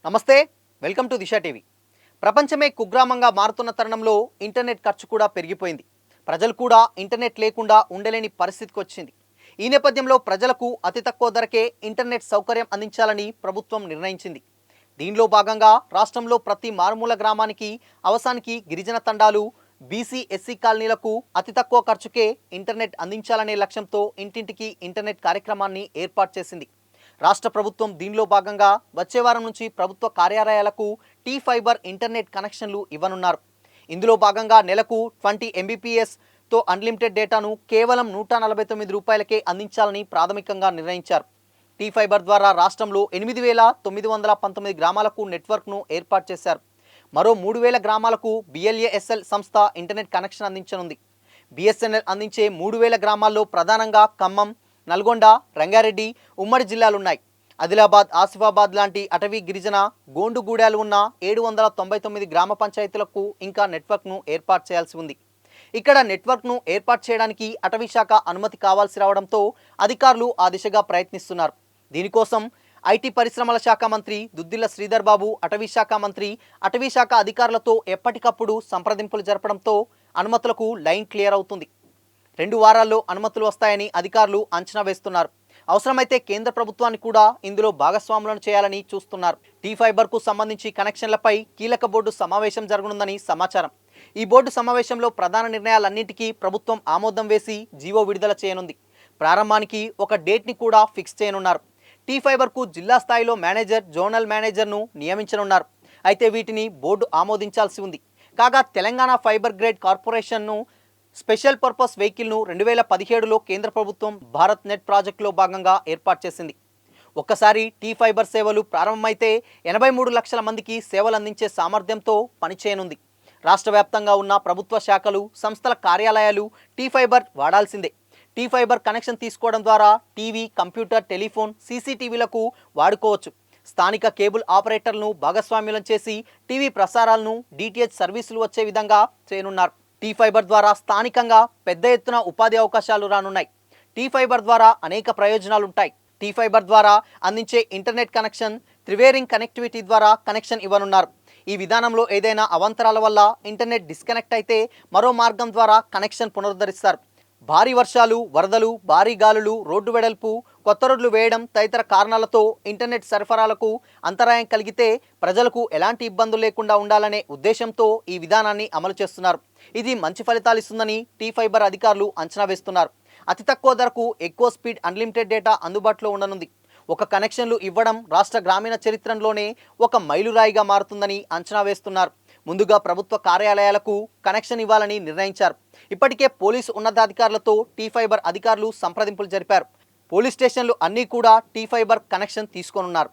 నమస్తే, welcome to Disha TV. ప్రపంచమే కుగ్రామంగా మారుతున్న తరుణంలో ఇంటర్నెట్ ఖర్చు కూడా పెరిగిపోయింది. ప్రజలు కూడా ఇంటర్నెట్ లేకుండా ఉండలేని పరిస్థితికి వచ్చింది. ఈ నేపథ్యంలో ప్రజలకు అతి తక్కువ ధరకే ఇంటర్నెట్ సౌకర్యం అందించాలని ప్రభుత్వం నిర్ణయించింది. దీనిలో భాగంగా రాష్ట్రంలో ప్రతి మారుమూల గ్రామానికి, అవసానికి గిరిజన తండాలు, బీసీ ఎస్సీ కాలనీలకు అతి తక్కువ ఖర్చుకే ఇంటర్నెట్ అందించాలనే లక్ష్యంతో ఇంటింటికి ఇంటర్నెట్ కార్యక్రమాన్ని ఏర్పాటు చేసింది. రాష్ట్ర ప్రభుత్వం దీనిలో భాగంగా వచ్చే వారం నుంచి ప్రభుత్వ కార్యాలయాలకు టీ ఫైబర్ ఇంటర్నెట్ కనెక్షన్లు ఇవ్వనున్నారు. ఇందులో భాగంగా నెలకు 20 MBPSతో అన్లిమిటెడ్ డేటాను కేవలం 149 రూపాయలకే అందించాలని ప్రాథమికంగా నిర్ణయించారు. టీ ఫైబర్ ద్వారా రాష్ట్రంలో 8,919 గ్రామాలకు నెట్వర్క్ను ఏర్పాటు చేశారు. మరో 3,000 గ్రామాలకు BLASL సంస్థ ఇంటర్నెట్ కనెక్షన్ అందించనుంది. BSNL అందించే 3,000 గ్రామాల్లో ప్రధానంగా ఖమ్మం, నల్గొండ, రంగారెడ్డి, ఉమ్మడి జిల్లాలున్నాయి. ఆదిలాబాద్, ఆసిఫాబాద్ లాంటి అటవీ గిరిజన గోండుగూడాలు ఉన్న 799 గ్రామ పంచాయతీలకు ఇంకా నెట్వర్క్ను ఏర్పాటు చేయాల్సి ఉంది. ఇక్కడ నెట్వర్క్ను ఏర్పాటు చేయడానికి అటవీ శాఖ అనుమతి కావాల్సి రావడంతో అధికారులు ఆ దిశగా ప్రయత్నిస్తున్నారు. దీనికోసం ఐటీ పరిశ్రమల శాఖ మంత్రి దుద్దిల్ల శ్రీధర్ బాబు, అటవీ శాఖ మంత్రి, అటవీ శాఖ అధికారులతో ఎప్పటికప్పుడు సంప్రదింపులు జరపడంతో అనుమతులకు లైన్ క్లియర్ అవుతుంది. 2 వారాల్లో అనుమతులు వస్తాయని అధికారులు అంచనా వేస్తున్నారు. అవసరమైతే కేంద్ర ప్రభుత్వాన్ని కూడా ఇందులో భాగస్వాములను చేయాలని చూస్తున్నారు. టీ ఫైబర్కు సంబంధించి కనెక్షన్లపై కీలక బోర్డు సమావేశం జరగనుందని సమాచారం. ఈ బోర్డు సమావేశంలో ప్రధాన నిర్ణయాలన్నింటికీ ప్రభుత్వం ఆమోదం వేసి జీవో విడుదల చేయనుంది. ప్రారంభానికి ఒక డేట్ని కూడా ఫిక్స్ చేయనున్నారు. టీ ఫైబర్కు జిల్లా స్థాయిలో మేనేజర్, జోనల్ మేనేజర్ను నియమించనున్నారు. అయితే వీటిని బోర్డు ఆమోదించాల్సి ఉంది. కాగా తెలంగాణ ఫైబర్ గ్రేడ్ కార్పొరేషన్ను స్పెషల్ పర్పస్ వెహికల్ను 2017లో కేంద్ర ప్రభుత్వం భారత్ నెట్ ప్రాజెక్టులో భాగంగా ఏర్పాటు చేసింది. ఒక్కసారి టీ ఫైబర్ సేవలు ప్రారంభమైతే 83 లక్షల మందికి సేవలు అందించే సామర్థ్యంతో పనిచేయనుంది. రాష్ట్ర వ్యాప్తంగా ఉన్న ప్రభుత్వ శాఖలు, సంస్థల కార్యాలయాలు టీ ఫైబర్ వాడాల్సిందే. టీ ఫైబర్ కనెక్షన్ తీసుకోవడం ద్వారా టీవీ, కంప్యూటర్, టెలిఫోన్, సీసీటీవీలకు వాడుకోవచ్చు. స్థానిక కేబుల్ ఆపరేటర్లను భాగస్వామ్యం చేసి టీవీ ప్రసారాలను, DTH సర్వీసులు వచ్చే విధంగా చేయనున్నారు. టీ ఫైబర్ ద్వారా స్థానికంగా పెద్ద ఎత్తున ఉపాధి అవకాశాలు రానున్నాయి. టీ ఫైబర్ ద్వారా అనేక ప్రయోజనాలు ఉంటాయి. టీ ఫైబర్ ద్వారా అందించే ఇంటర్నెట్ కనెక్షన్ త్రివేరింగ్ కనెక్టివిటీ ద్వారా కనెక్షన్ ఇవ్వనున్నారు. ఈ విధానంలో ఏదైనా అవాంతరాల వల్ల ఇంటర్నెట్ డిస్కనెక్ట్ అయితే మరో మార్గం ద్వారా కనెక్షన్ పునరుద్ధరిస్తారు. భారీ వర్షాలు, వరదలు, భారీ గాలులు, రోడ్డు వెడల్పు, కొత్త రోడ్లు వేయడం తదితర కారణాలతో ఇంటర్నెట్ సరఫరాలకు అంతరాయం కలిగితే ప్రజలకు ఎలాంటి ఇబ్బందులు లేకుండా ఉండాలనే ఉద్దేశంతో ఈ విధానాన్ని అమలు చేస్తున్నారు. ఇది మంచి ఫలితాలు ఇస్తుందని టీ ఫైబర్ అధికారులు అంచనా వేస్తున్నారు. అతి తక్కువ ధరకు ఎక్కువ స్పీడ్ అన్లిమిటెడ్ డేటా అందుబాటులో ఉండనుంది. ఒక కనెక్షన్లు ఇవ్వడం రాష్ట్ర గ్రామీణ చరిత్రలోనే ఒక మైలురాయిగా మారుతుందని అంచనా వేస్తున్నారు. ముందుగా ప్రభుత్వ కార్యాలయాలకు కనెక్షన్ ఇవ్వాలని నిర్ణయించారు. ఇప్పటికే పోలీసు ఉన్నతాధికారులతో టీ ఫైబర్ అధికారులు సంప్రదింపులు జరిపారు. పోలీస్ స్టేషన్లు అన్నీ కూడా టీ ఫైబర్ కనెక్షన్ తీసుకోనున్నారు.